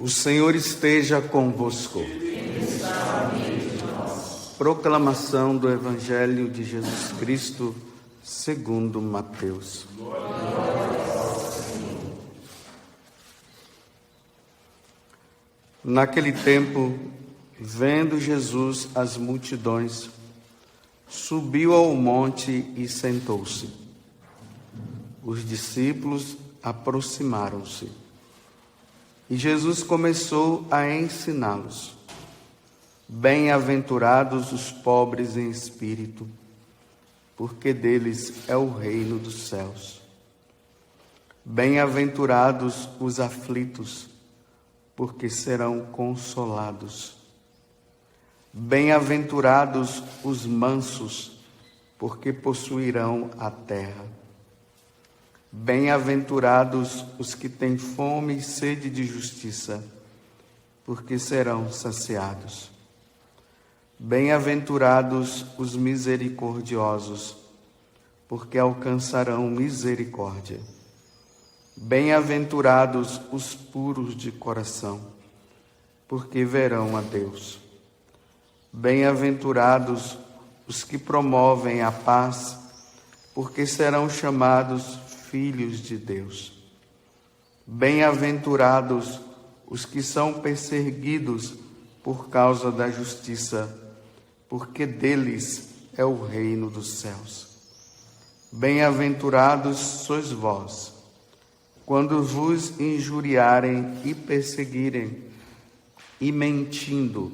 O Senhor esteja convosco. Proclamação do Evangelho de Jesus Cristo, segundo Mateus. Naquele tempo, vendo Jesus as multidões, subiu ao monte e sentou-se. Os discípulos aproximaram-se e Jesus começou a ensiná-los. Bem-aventurados os pobres em espírito, porque deles é o reino dos céus. Bem-aventurados os aflitos, porque serão consolados. Bem-aventurados os mansos, porque possuirão a terra. Bem-aventurados os que têm fome e sede de justiça, porque serão saciados. Bem-aventurados os misericordiosos, porque alcançarão misericórdia. Bem-aventurados os puros de coração, porque verão a Deus. Bem-aventurados os que promovem a paz, porque serão chamados filhos de Deus. Bem-aventurados os que são perseguidos por causa da justiça, porque deles é o reino dos céus. Bem-aventurados sois vós, quando vos injuriarem e perseguirem, e mentindo,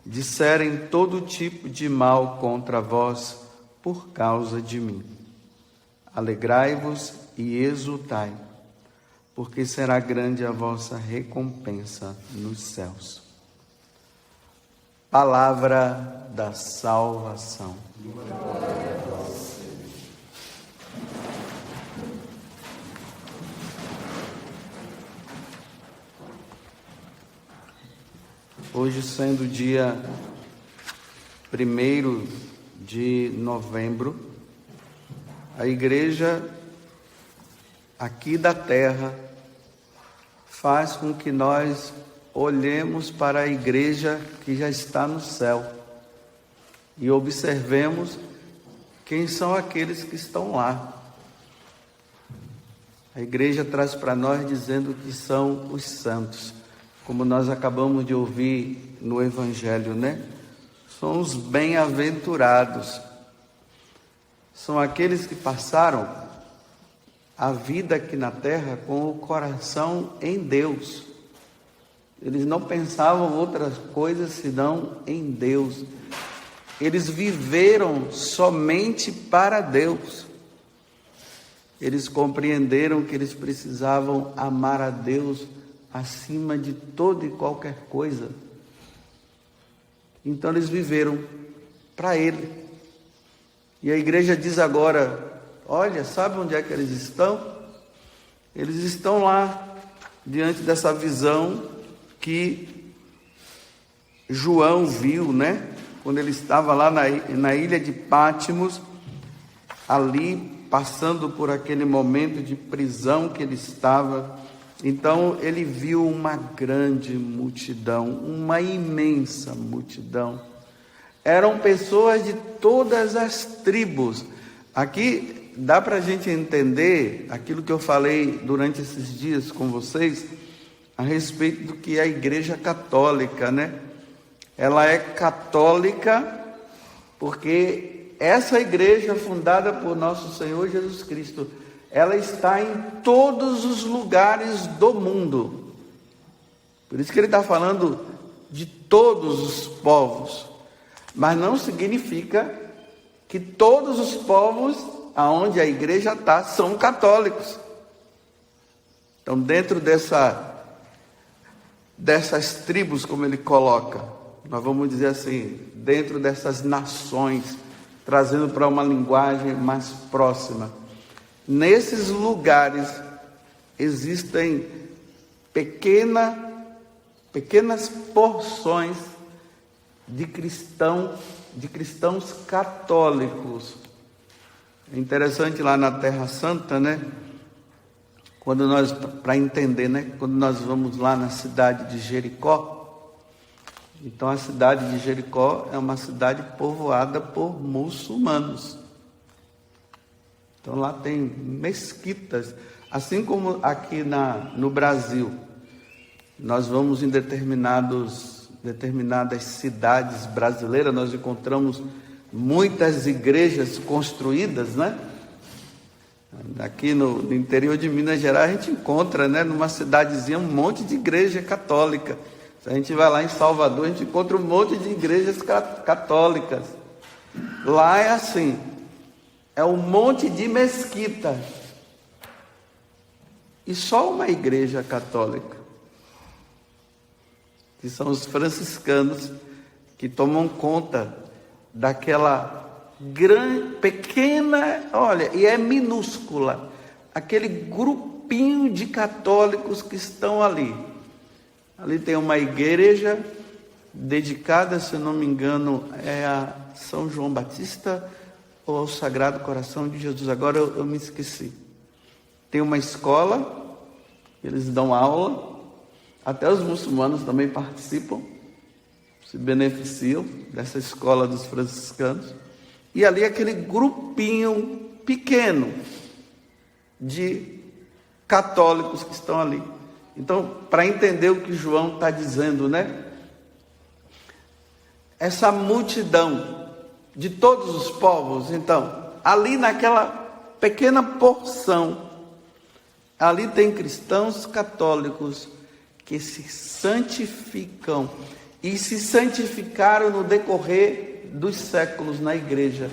disserem todo tipo de mal contra vós por causa de mim. Alegrai-vos e exultai, porque será grande a vossa recompensa nos céus. Palavra da salvação. Glória a vós, Senhor. Hoje, sendo dia 1º de novembro, a igreja aqui da terra faz com que nós olhemos para a igreja que já está no céu e observemos quem são aqueles que estão lá. A igreja traz para nós dizendo que são os santos, como nós acabamos de ouvir no Evangelho, né? São os bem-aventurados. São aqueles que passaram a vida aqui na terra com o coração em Deus. Eles não pensavam outras coisas senão em Deus. Eles viveram somente para Deus. Eles compreenderam que eles precisavam amar a Deus acima de toda e qualquer coisa. Então eles viveram para Ele. E a igreja diz agora, olha, sabe onde é que eles estão? Eles estão lá, diante dessa visão que João viu, né? Quando ele estava lá na ilha de Pátimos, ali passando por aquele momento de prisão que ele estava. Então ele viu uma grande multidão, uma imensa multidão. Eram pessoas de todas as tribos. Aqui dá para a gente entender aquilo que eu falei durante esses dias com vocês, a respeito do que é a Igreja Católica, né? Ela é católica porque essa igreja fundada por nosso Senhor Jesus Cristo, ela está em todos os lugares do mundo. Por isso que ele está falando de todos os povos. Mas não significa que todos os povos aonde a igreja está são católicos. Então, dentro dessas tribos, como ele coloca, nós vamos dizer assim, dentro dessas nações, trazendo para uma linguagem mais próxima, nesses lugares existem pequenas porções de cristãos católicos. É interessante lá na Terra Santa, né? para entender, né? Quando nós vamos lá na cidade de Jericó, então a cidade de Jericó é uma cidade povoada por muçulmanos. Então lá tem mesquitas, assim como aqui no Brasil, nós vamos em determinadas cidades brasileiras, nós encontramos muitas igrejas construídas, né? Aqui no interior de Minas Gerais a gente encontra, né, numa cidadezinha, um monte de igreja católica. Se a gente vai lá em Salvador, a gente encontra um monte de igrejas católicas. Lá é assim, é um monte de mesquita e só uma igreja católica, que são os franciscanos, que tomam conta daquela pequena, olha, e é minúscula, aquele grupinho de católicos que estão ali. Ali tem uma igreja dedicada, se não me engano, é a São João Batista ou ao Sagrado Coração de Jesus. Agora eu me esqueci. Tem uma escola, eles dão aula, até os muçulmanos também participam, se beneficiam dessa escola dos franciscanos. E ali aquele grupinho pequeno de católicos que estão ali. Então, para entender o que João está dizendo, né? Essa multidão de todos os povos, então, ali naquela pequena porção, ali tem cristãos católicos que se santificam e se santificaram no decorrer dos séculos na igreja,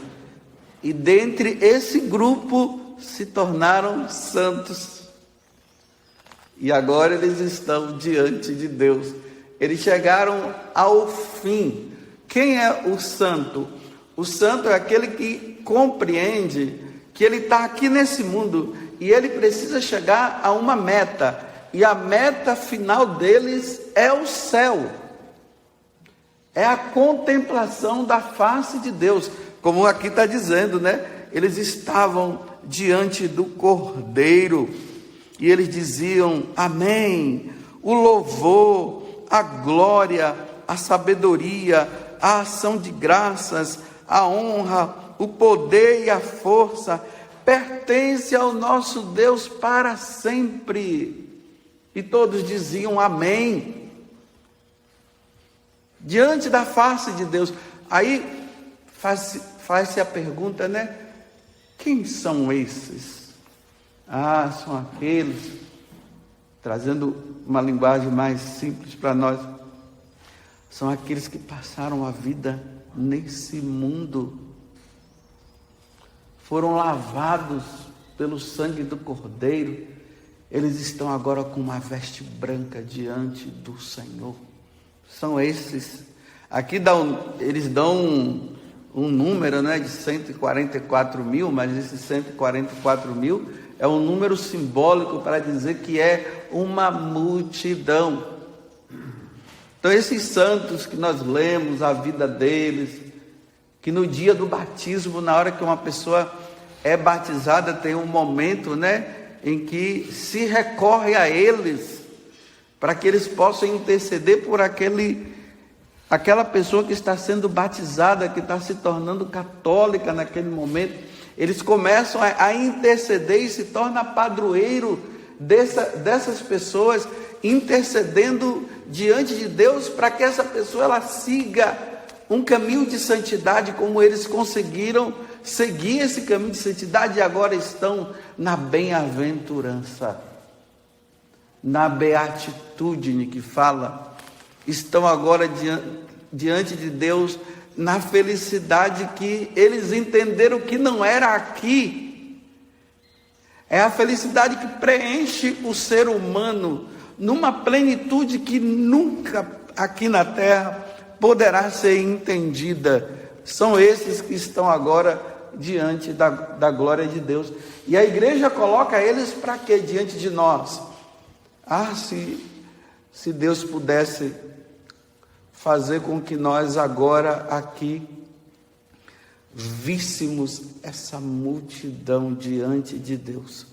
e dentre esse grupo se tornaram santos, e agora eles estão diante de Deus. Eles chegaram ao fim. Quem é o santo? O santo é aquele que compreende que ele está aqui nesse mundo e ele precisa chegar a uma meta, e a meta final deles é o céu. É a contemplação da face de Deus, como aqui está dizendo, né? Eles estavam diante do Cordeiro e eles diziam: amém, o louvor, a glória, a sabedoria, a ação de graças, a honra, o poder e a força pertence ao nosso Deus para sempre. E todos diziam amém. Diante da face de Deus. Aí faz-se a pergunta, né? Quem são esses? São aqueles, trazendo uma linguagem mais simples para nós, são aqueles que passaram a vida nesse mundo, foram lavados pelo sangue do Cordeiro, eles estão agora com uma veste branca diante do Senhor. São esses. Aqui eles dão um número, né, de 144 mil, mas esses 144 mil é um número simbólico para dizer que é uma multidão. Então esses santos que nós lemos a vida deles, que no dia do batismo, na hora que uma pessoa é batizada, tem um momento, né, em que se recorre a eles, para que eles possam interceder por aquela pessoa que está sendo batizada, que está se tornando católica naquele momento. Eles começam a interceder e se torna padroeiro dessas pessoas, intercedendo diante de Deus para que essa pessoa ela siga um caminho de santidade, como eles conseguiram seguir esse caminho de santidade e agora estão na bem-aventurança, na beatitude que fala, estão agora diante de Deus na felicidade que eles entenderam que não era aqui. É a felicidade que preenche o ser humano numa plenitude que nunca aqui na terra poderá ser entendida. São esses que estão agora diante da glória de Deus. E a igreja coloca eles para quê diante de nós? Se Deus pudesse fazer com que nós agora aqui víssemos essa multidão diante de Deus.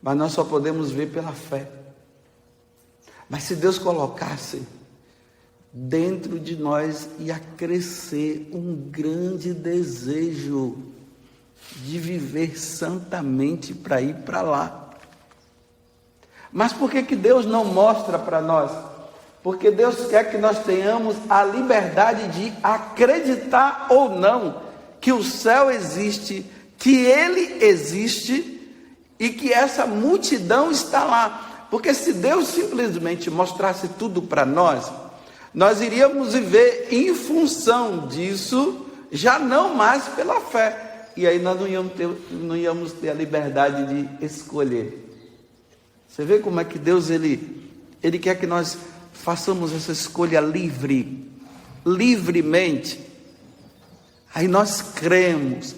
mas nós só podemos ver pela fé. Mas se Deus colocasse dentro de nós, ia crescer um grande desejo de viver santamente para ir para lá. Mas por que Deus não mostra para nós? Porque Deus quer que nós tenhamos a liberdade de acreditar ou não que o céu existe, que Ele existe e que essa multidão está lá. Porque se Deus simplesmente mostrasse tudo para nós, nós iríamos viver em função disso, já não mais pela fé. E aí nós não íamos ter a liberdade de escolher. Você vê como é que Deus, Ele quer que nós façamos essa escolha livremente. Aí nós cremos.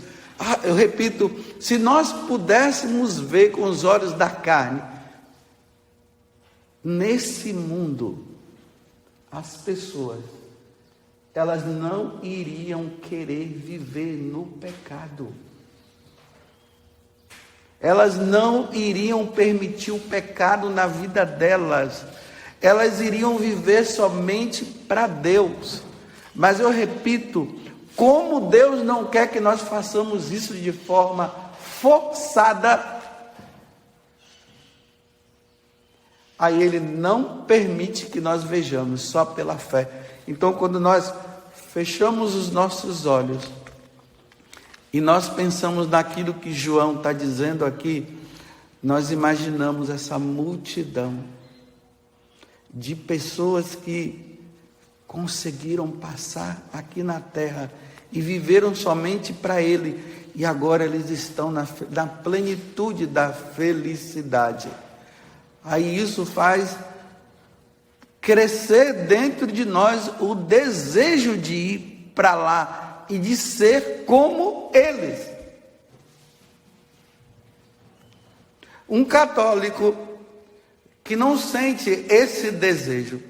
Eu repito, se nós pudéssemos ver com os olhos da carne, nesse mundo, as pessoas, elas não iriam querer viver no pecado. Elas não iriam permitir o pecado na vida delas. Elas iriam viver somente para Deus. Mas eu repito, como Deus não quer que nós façamos isso de forma forçada, aí Ele não permite que nós vejamos só pela fé. Então, quando nós fechamos os nossos olhos e nós pensamos naquilo que João está dizendo aqui, nós imaginamos essa multidão de pessoas que conseguiram passar aqui na terra e viveram somente para Ele, e agora eles estão na plenitude da felicidade. Aí isso faz crescer dentro de nós o desejo de ir para lá e de ser como eles. Um católico que não sente esse desejo,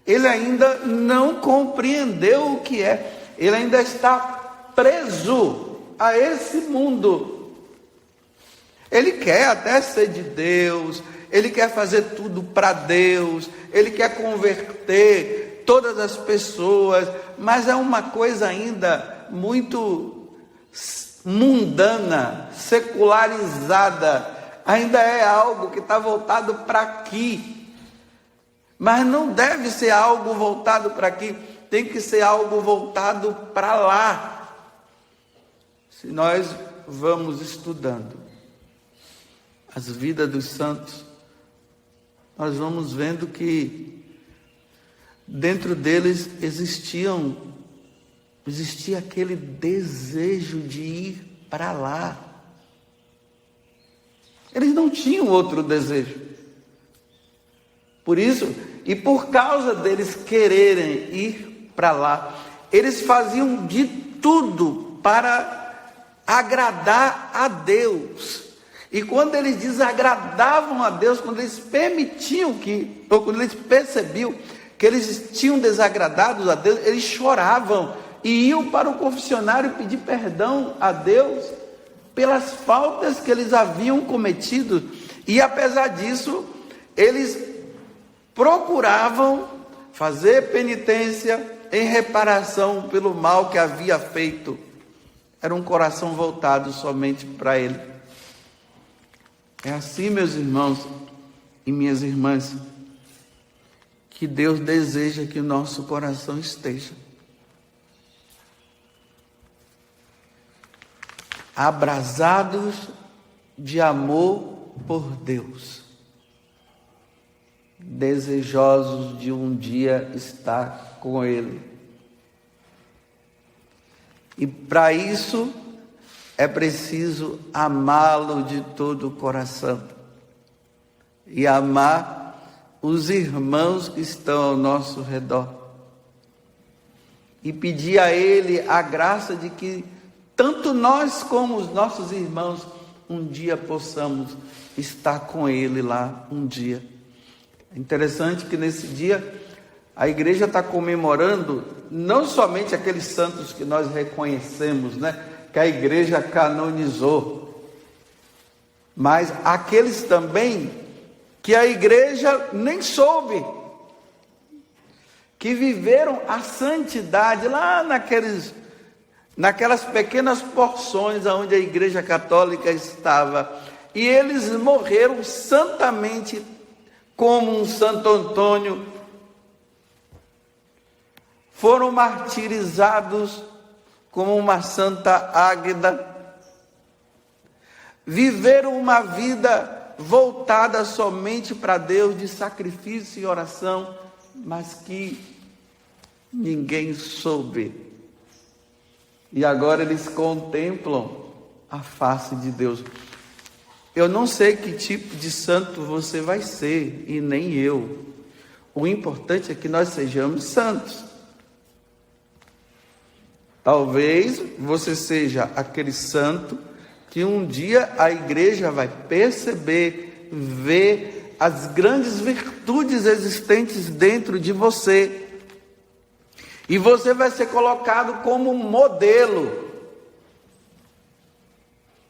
ele ainda não compreendeu o que é, ele ainda está preso a esse mundo. Ele quer até ser de Deus, ele quer fazer tudo para Deus, ele quer converter todas as pessoas, mas é uma coisa ainda muito mundana, secularizada, ainda é algo que está voltado para aqui, mas não deve ser algo voltado para aqui, tem que ser algo voltado para lá. Se nós vamos estudando as vidas dos santos, nós vamos vendo que dentro deles existia aquele desejo de ir para lá. Eles não tinham outro desejo. Por isso, e por causa deles quererem ir para lá, eles faziam de tudo para agradar a Deus. E quando eles desagradavam a Deus, quando eles permitiam ou quando eles percebiam que eles tinham desagradado a Deus, eles choravam e iam para o confessionário pedir perdão a Deus pelas faltas que eles haviam cometido. E apesar disso, eles procuravam fazer penitência em reparação pelo mal que havia feito. Era um coração voltado somente para Ele. É assim, meus irmãos e minhas irmãs, que Deus deseja que o nosso coração esteja. Abrasados de amor por Deus, desejosos de um dia estar com Ele. E para isso é preciso amá-lo de todo o coração e amar os irmãos que estão ao nosso redor e pedir a Ele a graça de que tanto nós como os nossos irmãos um dia possamos estar com Ele lá um dia. É interessante que nesse dia a igreja está comemorando não somente aqueles santos que nós reconhecemos, que a igreja canonizou, mas aqueles também que a igreja nem soube, que viveram a santidade lá naquelas pequenas porções onde a igreja católica estava, e eles morreram santamente, como um Santo Antônio, foram martirizados como uma Santa Águeda, viveram uma vida voltada somente para Deus, de sacrifício e oração, mas que ninguém soube. E agora eles contemplam a face de Deus. Eu não sei que tipo de santo você vai ser, e nem eu. O importante é que nós sejamos santos. Talvez você seja aquele santo que um dia a igreja vai perceber, ver as grandes virtudes existentes dentro de você. E você vai ser colocado como modelo.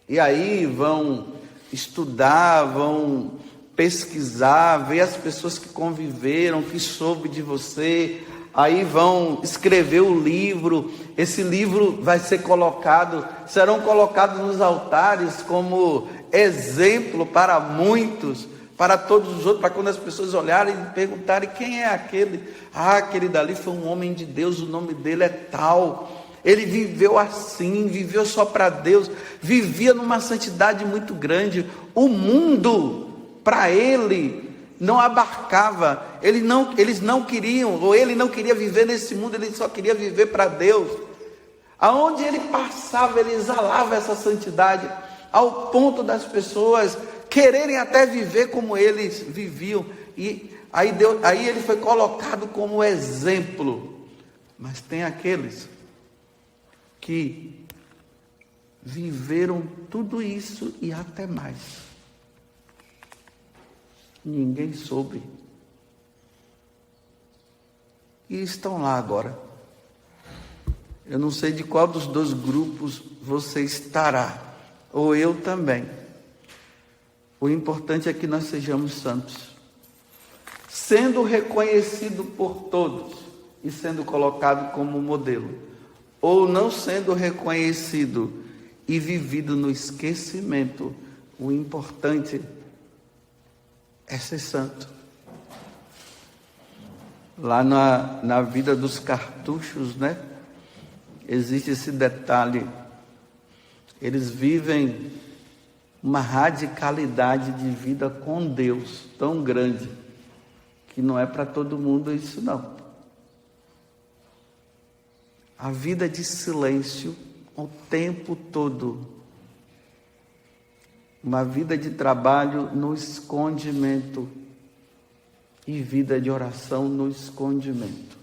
E aí vão estudar, vão pesquisar, ver as pessoas que conviveram, que soube de você. Aí vão escrever o livro. Esse livro vai ser colocado, serão colocados nos altares como exemplo para muitos, para todos os outros, para quando as pessoas olharem e perguntarem: quem é aquele? Ah, aquele dali foi um homem de Deus, o nome dele é tal. Ele viveu assim, viveu só para Deus, vivia numa santidade muito grande. O mundo, para ele, não abarcava. Eles não queriam, ou ele não queria viver nesse mundo, ele só queria viver para Deus. Aonde ele passava, ele exalava essa santidade, ao ponto das pessoas quererem até viver como eles viviam. E aí ele foi colocado como exemplo. Mas tem aqueles que viveram tudo isso e até mais. Ninguém soube. E estão lá agora. Eu não sei de qual dos dois grupos você estará, ou eu também. O importante é que nós sejamos santos, sendo reconhecido por todos e sendo colocado como modelo, ou não sendo reconhecido e vivido no esquecimento. O importante é ser santo. Lá na vida dos cartuchos, né? Existe esse detalhe. Eles vivem uma radicalidade de vida com Deus tão grande, que não é para todo mundo isso não. A vida de silêncio o tempo todo. Uma vida de trabalho no escondimento e vida de oração no escondimento.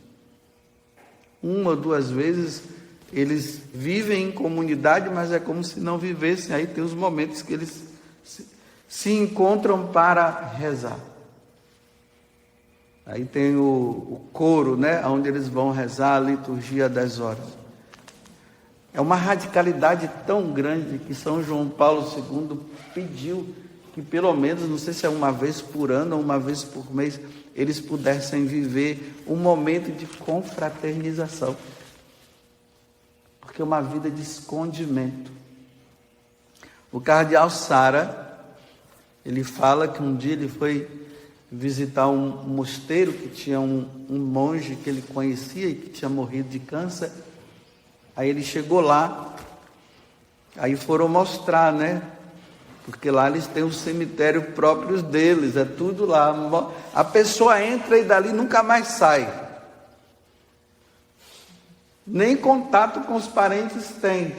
Uma ou duas vezes eles vivem em comunidade, mas é como se não vivessem. Aí tem os momentos que eles se encontram para rezar. Aí tem o coro, né, onde eles vão rezar a liturgia das horas. É uma radicalidade tão grande que São João Paulo II pediu que pelo menos, não sei se é uma vez por ano ou uma vez por mês, eles pudessem viver um momento de confraternização. Porque é uma vida de escondimento. O cardeal Sara, ele fala que um dia ele foi visitar um mosteiro que tinha um monge que ele conhecia e que tinha morrido de câncer. Aí ele chegou lá, aí foram mostrar, né? Porque lá eles têm um cemitério próprio deles, é tudo lá. A pessoa entra e dali nunca mais sai. Nem contato com os parentes tem.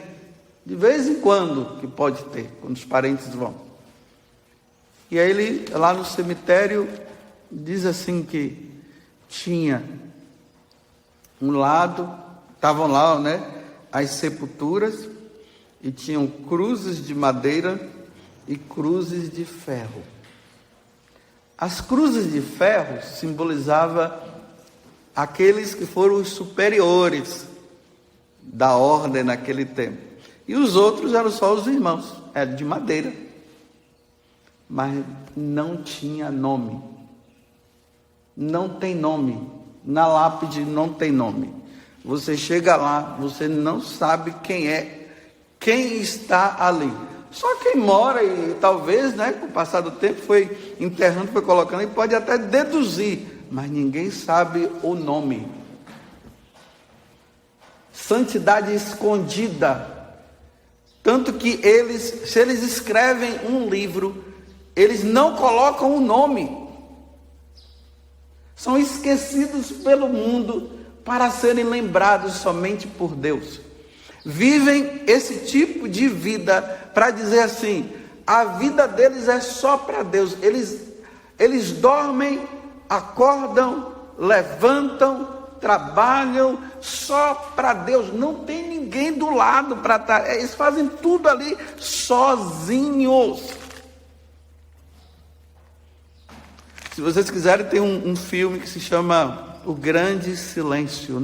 De vez em quando que pode ter, quando os parentes vão. E aí ele, lá no cemitério, diz assim que tinha um lado, estavam lá, né, as sepulturas, e tinham cruzes de madeira e cruzes de ferro. As cruzes de ferro simbolizavam aqueles que foram os superiores da ordem naquele tempo. E os outros eram só os irmãos, eram de madeira. mas não tinha nome. Não tem nome. Na lápide não tem nome. Você chega lá, você não sabe quem é, quem está ali. Só quem mora e talvez, com o passar do tempo, foi enterrando, foi colocando, e pode até deduzir, mas ninguém sabe o nome. Santidade escondida. Tanto que se eles escrevem um livro, eles não colocam o nome. São esquecidos pelo mundo para serem lembrados somente por Deus. Vivem esse tipo de vida para dizer assim, a vida deles é só para Deus. Eles dormem, acordam, levantam, trabalham só para Deus. Não tem ninguém do lado para estar. Eles fazem tudo ali sozinhos. Se vocês quiserem, tem um filme que se chama O Grande Silêncio,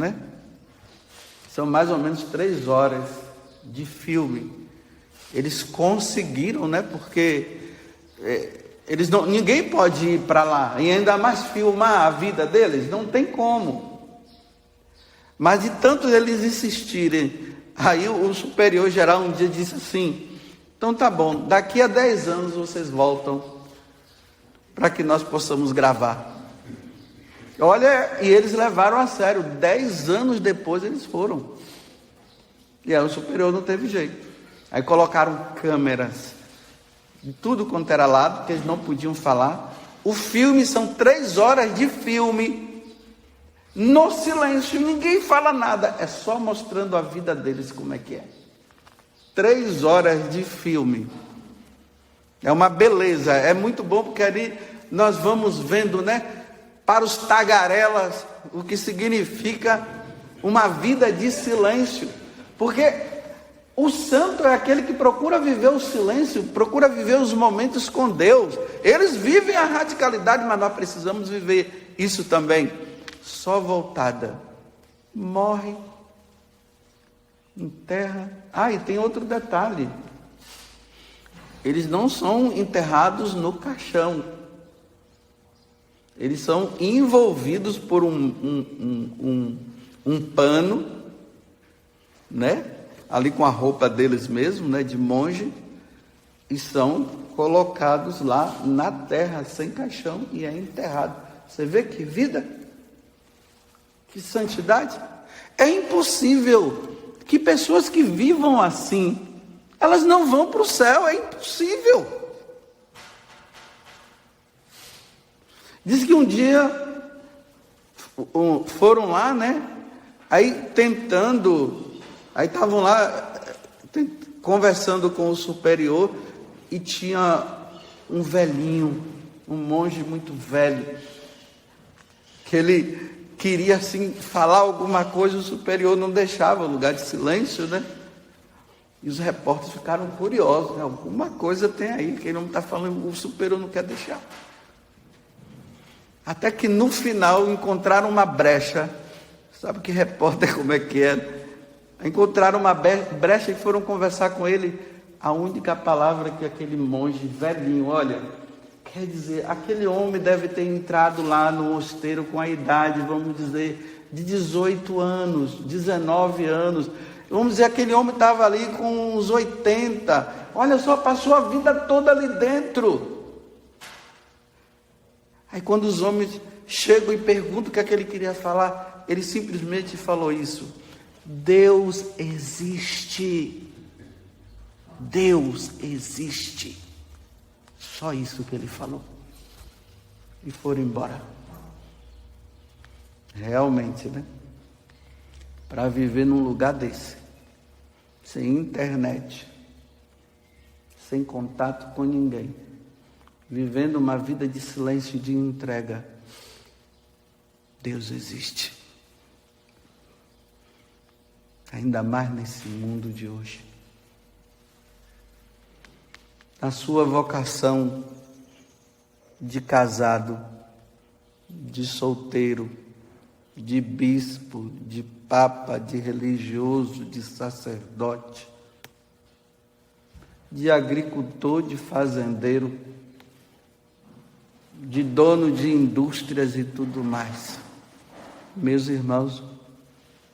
São mais ou menos 3 horas de filme. Eles conseguiram, porque ninguém pode ir para lá e ainda mais filmar a vida deles, não tem como. Mas de tanto eles insistirem, aí o superior geral um dia disse assim, então tá bom, daqui a 10 anos vocês voltam para que nós possamos gravar. Olha, e eles levaram a sério, 10 anos depois eles foram. E aí o superior não teve jeito. Aí colocaram câmeras de tudo quanto era lado, que eles não podiam falar. O filme são 3 horas de filme, no silêncio, ninguém fala nada, é só mostrando a vida deles como é que é. 3 horas de filme. É uma beleza, é muito bom, porque ali nós vamos vendo, para os tagarelas, o que significa uma vida de silêncio. Porque o santo é aquele que procura viver o silêncio, procura viver os momentos com Deus. Eles vivem a radicalidade, mas nós precisamos viver isso também. Só voltada, morre, enterra. E tem outro detalhe. Eles não são enterrados no caixão. Eles são envolvidos por um pano, ali com a roupa deles mesmo, de monge, e são colocados lá na terra, sem caixão, e é enterrado. Você vê que vida? Que santidade? É impossível que pessoas que vivam assim, elas não vão para o céu, é impossível. Diz que um dia foram lá, aí estavam lá conversando com o superior, e tinha um velhinho, um monge muito velho, que ele queria assim falar alguma coisa, o superior não deixava, lugar de silêncio, E os repórteres ficaram curiosos, alguma coisa tem aí, que ele não está falando, o superior não quer deixar. Até que no final encontraram uma brecha. Sabe que repórter como é que é? Encontraram uma brecha e foram conversar com ele. A única palavra que aquele monge velhinho, quer dizer, aquele homem deve ter entrado lá no mosteiro com a idade, vamos dizer, de 18 anos, 19 anos. Vamos dizer, aquele homem estava ali com uns 80. Olha só, passou a vida toda ali dentro. Aí quando os homens chegam e perguntam o que é que ele queria falar, ele simplesmente falou isso: Deus existe. Deus existe. Só isso que ele falou. E foram embora. Realmente, Para viver num lugar desse, sem internet, sem contato com ninguém, vivendo uma vida de silêncio e de entrega, Deus existe. Ainda mais nesse mundo de hoje. Na sua vocação de casado, de solteiro, de bispo, de papa, de religioso, de sacerdote, de agricultor, de fazendeiro, de dono de indústrias e tudo mais. Meus irmãos,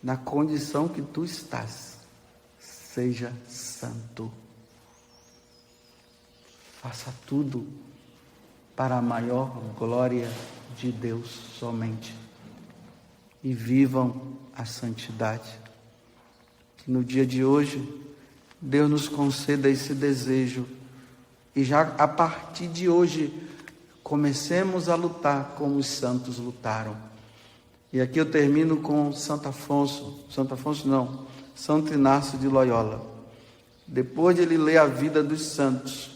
na condição que tu estás, seja santo. Faça tudo para a maior glória de Deus somente. E vivam a santidade. Que no dia de hoje, Deus nos conceda esse desejo. E já a partir de hoje, comecemos a lutar como os santos lutaram. E aqui eu termino com Santo Inácio de Loyola. Depois de ele ler a vida dos santos,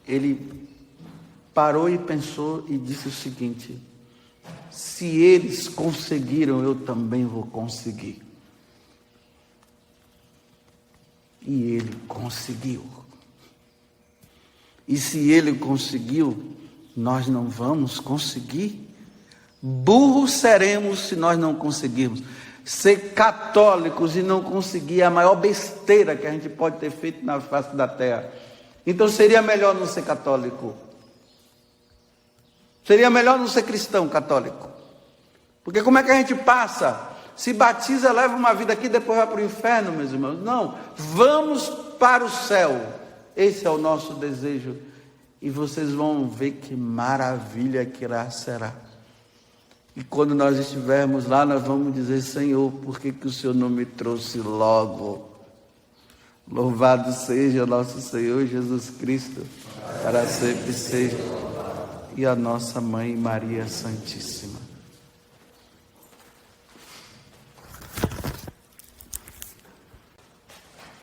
ele parou e pensou e disse o seguinte: se eles conseguiram, eu também vou conseguir. E ele conseguiu. E se ele conseguiu, nós não vamos conseguir? Burros seremos se nós não conseguirmos. Ser católicos e não conseguir é a maior besteira que a gente pode ter feito na face da terra. Então seria melhor não ser católico. Seria melhor não ser cristão católico. Porque como é que a gente passa? Se batiza, leva uma vida aqui, depois vai para o inferno, meus irmãos. Não, vamos para o céu. Esse é o nosso desejo. E vocês vão ver que maravilha que lá será. E quando nós estivermos lá, nós vamos dizer: Senhor, por que o Senhor não me trouxe logo? Louvado seja nosso Senhor Jesus Cristo, para sempre seja. E a nossa Mãe Maria Santíssima.